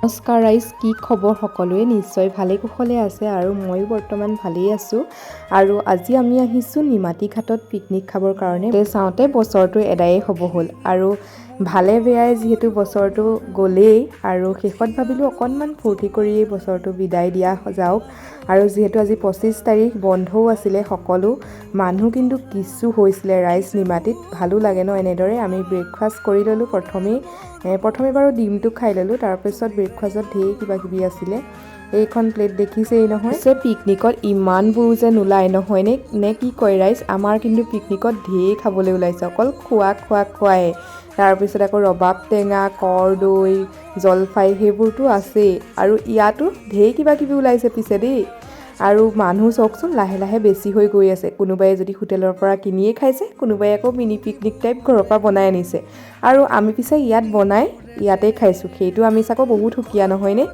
নমস্কাৰ ৰাইজ, কি খবৰ সকলোৱে? নিশ্চয় ভালে কুশলে আছে আৰু ময়ো বৰ্তমান ভালেই আছোঁ। আৰু আজি আমি আহিছোঁ নিমাতী ঘাটত পিকনিক খাবৰ কাৰণে। চাওঁতে বছৰটো এদায়েই হ'ব হ'ল আৰু ভালে বেয়াই যিহেতু বছৰটো গ'লেই আৰু শেষত ভাবিলোঁ অকণমান ফূৰ্তি কৰিয়েই বছৰটো বিদায় দিয়া যাওক। আৰু যিহেতু আজি 25 তাৰিখ, বন্ধও আছিলে, সকলো মানুহ কিন্তু কিছু হৈছিলে ৰাইজ নিমাতীত। ভালো লাগে ন এনেদৰে। আমি ব্ৰেকফাষ্ট কৰি ল'লোঁ প্ৰথমে বাৰু ডিমটো খাই ল'লোঁ, তাৰপিছত ব্ৰেকফাষ্টত ঢেৰ কিবাকিবি আছিলে। এইখন প্লেট দেখিছেই নহয়। পিকনিকত ইমানবোৰো যে নোলায় নহয়নে, নে কি কয় ৰাইজ? আমাৰ কিন্তু পিকনিকত ঢেৰ খাবলৈ ওলাইছে, অকল খোৱাই। তাৰপিছত আকৌ ৰবাব টেঙা, কৰদৈ, জলফাই সেইবোৰতো আছেই। আৰু ইয়াতো ঢেৰ কিবাকিবি ওলাইছে পিছে দেই। আৰু মানুহ চাওকচোন লাহে লাহে বেছি হৈ গৈ আছে। কোনোবাই যদি হোটেলৰ পৰা কিনিয়ে খাইছে, কোনোবাই আকৌ মিনি পিকনিক টাইপ ঘৰৰ পৰা বনাই আনিছে। আৰু আমি পিছে ইয়াতেই খাইছোঁ, সেইটো আমি চাগৈ বহুত সুকীয়া নহয়নে?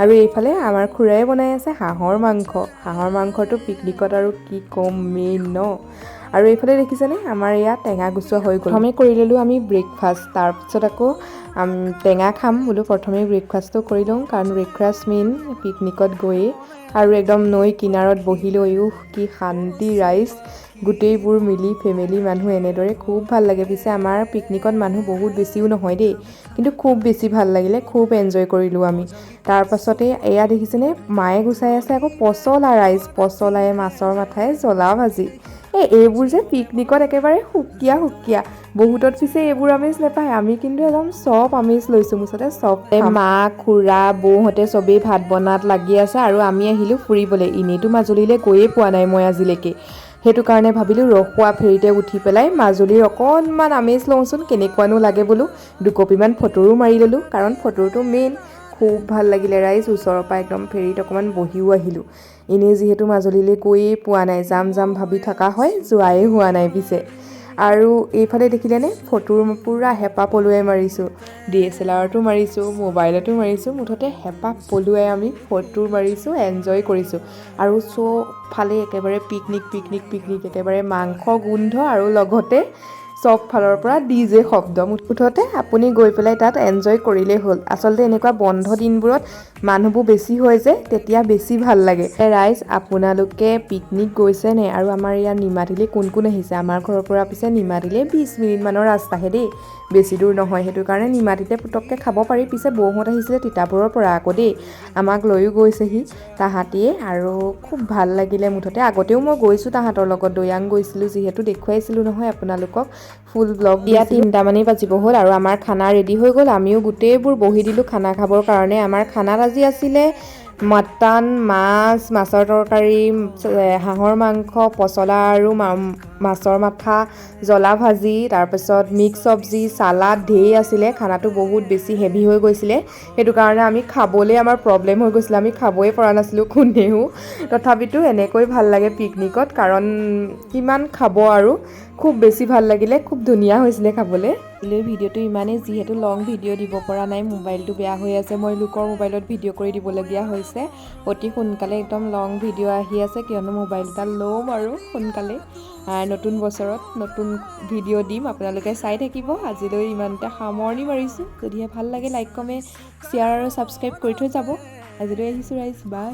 আৰু এইফালে আমাৰ খুৰাই বনাই আছে হাঁহৰ মাংসটো পিকনিকত আৰু কি ক'ম, মেইন ন। আৰু এইফালে দেখিছেনে আমাৰ ইয়াত টেঙা গুচোৱা হৈ গ'ল। প্ৰথমে কৰি ল'লোঁ আমি ব্ৰেকফাষ্ট, তাৰপিছত আকৌ টেঙা খাম বোলো, প্ৰথমে ব্ৰেকফাষ্টটো কৰি লওঁ, কাৰণ ব্ৰেকফাষ্ট মেইন পিকনিকত গৈয়ে। আৰু একদম নৈ কিনাৰত বহি লৈ কি শান্তি ৰাইজ, গোটেইবোৰ মিলি ফেমিলি মানুহ এনেদৰে খুব ভাল লাগে। পিছে আমাৰ পিকনিকত মানুহ বহুত বেছিও নহয় দেই, কিন্তু খুব বেছি ভাল লাগিলে, খুব এনজয় কৰিলোঁ আমি। তাৰপাছতে এয়া দেখিছেনে মায়ে গুচাই আছে আকৌ পচলা ৰাইজ, পচলাই মাছৰ মাথাই জ্বলা ভাজি। এইবোৰ যে পিকনিকত একেবাৰে সুকীয়া। বহুতত পিছে এইবোৰ আমেজ নাপায়, আমি কিন্তু একদম চব আমেজ লৈছোঁ। মুঠতে চব মা, খুৰা, বৌহঁতে চবেই ভাত বনাত লাগি আছে আৰু আমি আহিলোঁ ফুৰিবলৈ। এনেইতো মাজুলীলৈ গৈয়ে পোৱা নাই মই আজিলৈকে, সেইটো কাৰণে ভাবিলোঁ ৰখোৱা ফেৰীতে উঠি পেলাই মাজুলীৰ অকণমান আমেজ লওঁচোন, কেনেকুৱানো লাগে বোলো। দুকপিমান ফটোও মাৰি ল'লোঁ, কাৰণ ফটোটো মেইন। খুব ভাল লাগিলে ৰাইজ, ওচৰৰ পৰা একদম ফেৰীত অকণমান বহিও আহিলোঁ। এনেই যিহেতু মাজুলীলৈ গৈয়ে পোৱা নাই, যাম ভাবি থকা হয়, যোৱাই হোৱা নাই পিছে। আৰু এইফালে দেখিলেনে ফটোৰ পূৰা হেঁপাহ পলুৱাই মাৰিছোঁ, DSLRতো মাৰিছোঁ, মোবাইলতো মাৰিছোঁ, মুঠতে হেঁপাহ পলুৱাই আমি ফটো মাৰিছোঁ, এনজয় কৰিছোঁ। আৰু চবফালে একেবাৰে পিকনিক, একেবাৰে মাংস গোন্ধ আৰু লগতে চব ফালৰ পৰা DJ শব্দ। মুঠতে আপুনি গৈ পেলাই তাত এনজয় কৰিলেই হ'ল। আচলতে এনেকুৱা বন্ধ দিনবোৰত মানুহবোৰ বেছি হয় যে, তেতিয়া বেছি ভাল লাগে। ৰাইজ, আপোনালোকে পিকনিক গৈছেনে? আৰু আমাৰ ইয়াত নিমাতীলৈ কোন আহিছে? আমাৰ ঘৰৰ পৰা পিছে নিমাতীলৈ 20 মিনিটমানৰ ৰাস্তাহে দেই, বেছি দূৰ নহয়। সেইটো কাৰণে নিমাতীতে পুটককৈ খাব পাৰি। পিছে বৌহঁত আহিছিলে তিতাবৰৰ পৰা আকৌ দেই, আমাক লৈও গৈছেহি তাহাঁতিয়ে, আৰু খুব ভাল লাগিলে। মুঠতে আগতেও মই গৈছোঁ তাহাঁতৰ লগত, দৈয়াং গৈছিলোঁ যিহেতু, দেখুৱাইছিলোঁ নহয় আপোনালোকক, ফুল ব্লগ দিয়া। 3টা মানেই বাজিব হ'ল আৰু আমাৰ খানা ৰেডি হৈ গ'ল। আমিও গোটেইবোৰ বহি দিলোঁ খানা খাবৰ কাৰণে। আমাৰ খানাত আজি আছিলে মটন, মাছৰ তৰকাৰী, হাঁহৰ মাংস, পচলা আৰু মাছৰ মাথা, জ্বলা ভাজি, তাৰপিছত মিক্স চব্জি, চালাড ঢেৰ আছিলে। খানাটো বহুত বেছি হেভি হৈ গৈছিলে, সেইটো কাৰণে আমি খাবলৈ আমাৰ প্ৰব্লেম হৈ গৈছিলে, আমি খাবই পৰা নাছিলোঁ কোনেও। তথাপিতো এনেকৈ ভাল লাগে পিকনিকত, কাৰণ কিমান খাব আৰু। খুব বেছি ভাল লাগিলে, খুব ধুনীয়া হৈছিলে খাবলৈ। ভিডিঅ'টো ইমানেই, যিহেতু লং ভিডিঅ' দিব পৰা নাই, মোবাইলটো বেয়া হৈ আছে, মই লোকৰ মোবাইলত ভিডিঅ' কৰি দিবলগীয়া হৈছে। অতি সোনকালে একদম লং ভিডিঅ' আহি আছে, কিয়নো মোবাইল এটা ল'ম আৰু সোনকালে। নতুন বছৰত নতুন ভিডিঅ' দিম, আপোনালোকে চাই থাকিব। আজিলৈ ইমানতে সামৰণি মাৰিছোঁ। যদিহে ভাল লাগে লাইক, কমেণ্ট, শ্বেয়াৰ আৰু ছাবস্ক্ৰাইব কৰি থৈ যাব। আজিলৈ আহিছোঁ ৰাইজ, বাই।